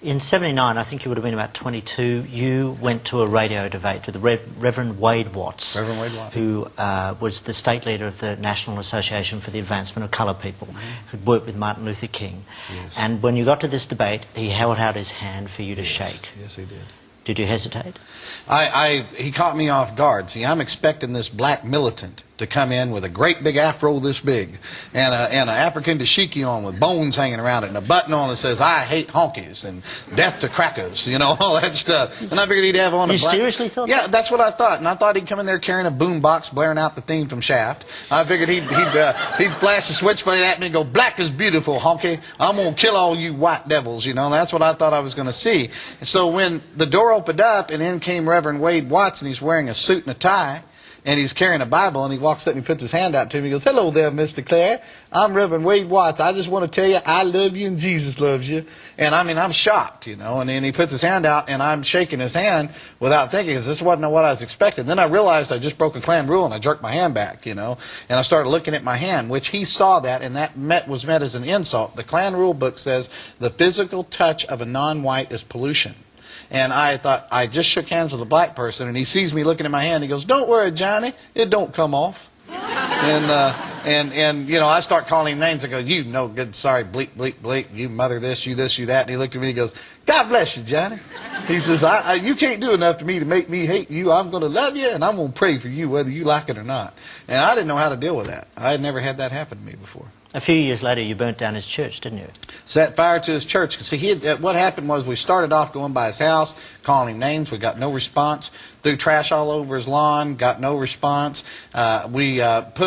In '79, I think you would have been about 22, you went to a radio debate with the Reverend Wade Watts, who was the state leader of the National Association for the Advancement of Coloured People, who'd worked with Martin Luther King. Yes. And when you got to this debate, he held out his hand for you to shake. Yes, he did. Did you hesitate? He caught me off guard. See, I'm expecting this black militant to come in with a great big afro this big and an African dashiki on with bones hanging around it and a button on that says, "I hate honkies," and "death to crackers," you know, all that stuff. And I figured he'd have on a black... You seriously thought Yeah, that? that's what I thought. And I thought he'd come in there carrying a boom box blaring out the theme from Shaft. I figured he'd flash the switchblade at me and go, "Black is beautiful, honky. I'm going to kill all you white devils," you know. And that's what I thought I was going to see. And so when the door opened up and in came Reverend Wade Watts, and he's wearing a suit and a tie, and he's carrying a Bible, and he walks up and he puts his hand out to me. He goes, "Hello there, Mr. Clary. I'm Reverend Wade Watts. I just want to tell you I love you and Jesus loves you." And I mean, I'm shocked, you know. And then he puts his hand out, and I'm shaking his hand without thinking, because this wasn't what I was expecting. Then I realized I just broke a Klan rule, and I jerked my hand back, you know. And I started looking at my hand, which he saw that, and that was met as an insult. The Klan rule book says the physical touch of a non-white is pollution. And I thought, I just shook hands with a black person, and he sees me looking at my hand. He goes, "Don't worry, Johnny, it don't come off." And you know, I start calling him names. I go, "You no good, sorry, bleep, bleep, bleep, you mother this, you that." And he looked at me and he goes, "God bless you, Johnny." He says, you can't do enough to me to make me hate you. I'm going to love you, and I'm going to pray for you whether you like it or not." And I didn't know how to deal with that. I had never had that happen to me before. A few years later, you burnt down his church, didn't you? Set fire to his church. See, what happened was we started off going by his house, calling him names. We got no response. Threw trash all over his lawn. Got no response. We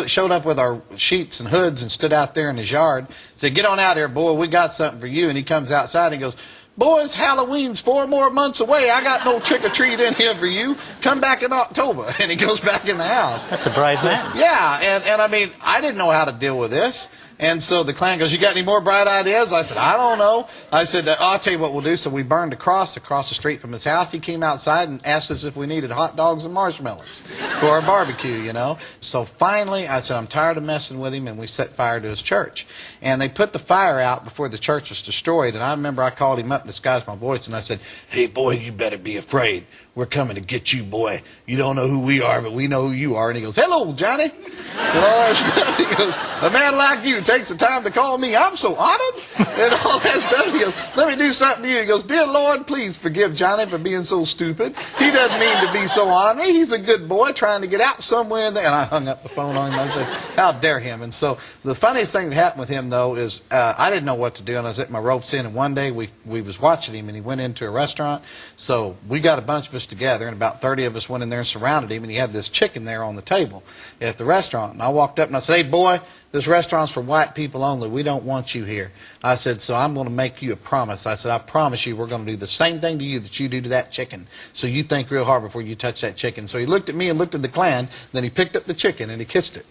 showed up with our sheets and hoods and stood out there in his yard. Said, "Get on out here, boy. We got something for you." And he comes outside and he goes, "Boys, Halloween's 4 more months away. I got no trick-or-treat in here for you. Come back in October." And he goes back in the house. That's a brave man. Yeah, and I mean, I didn't know how to deal with this. And so the Klan goes, "You got any more bright ideas?" I said, "I don't know." I said, "I'll tell you what we'll do." So we burned a cross across the street from his house. He came outside and asked us if we needed hot dogs and marshmallows for our barbecue, you know. So finally, I said, "I'm tired of messing with him," and we set fire to his church. And they put the fire out before the church was destroyed. And I remember I called him up and disguised my voice, and I said, "Hey, boy, you better be afraid. We're coming to get you, boy. You don't know who we are, but we know who you are." And he goes, "Hello, Johnny." And all that stuff. He goes, "A man like you takes the time to call me. I'm so honored." And all that stuff. He goes, "Let me do something to you." He goes, "Dear Lord, please forgive Johnny for being so stupid. He doesn't mean to be so ornery. He's a good boy trying to get out somewhere in there." And I hung up the phone on him. I said, "How dare him?" And so the funniest thing that happened with him, though, is I didn't know what to do. And I was at my ropes in. And one day we was watching him, and he went into a restaurant. So we got a bunch of us together, and about 30 of us went in there and surrounded him. And he had this chicken there on the table at the restaurant. And I walked up and I said, "Hey, boy, this restaurant's for white people only. We don't want you here." I said, "So I'm going to make you a promise." I said, "I promise you we're going to do the same thing to you that you do to that chicken. So you think real hard before you touch that chicken." So he looked at me and looked at the Klan. Then he picked up the chicken and he kissed it.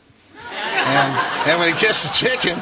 And when he kissed the chicken,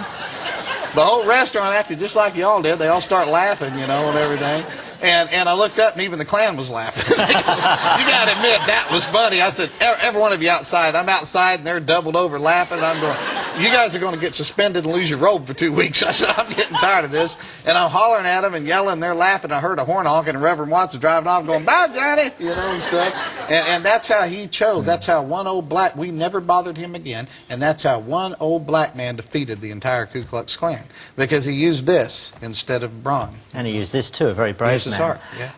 the whole restaurant acted just like y'all did. They all start laughing, you know, and everything. And I looked up, and even the Klan was laughing. You got to admit, that was funny. I said, every one of you outside. I'm outside, and they're doubled over laughing. I'm going, "You guys are going to get suspended and lose your robe for 2 weeks." I said, "I'm getting tired of this." And I'm hollering at them and yelling, and they're laughing. I heard a horn honking, and Reverend Watts is driving off going, "Bye, Johnny," you know, and stuff. And that's how he chose. That's how one old black, we never bothered him again, and that's how one old black man defeated the entire Ku Klux Klan, because he used this instead of brawn. And he used this too, a very brave man. Heart, yeah.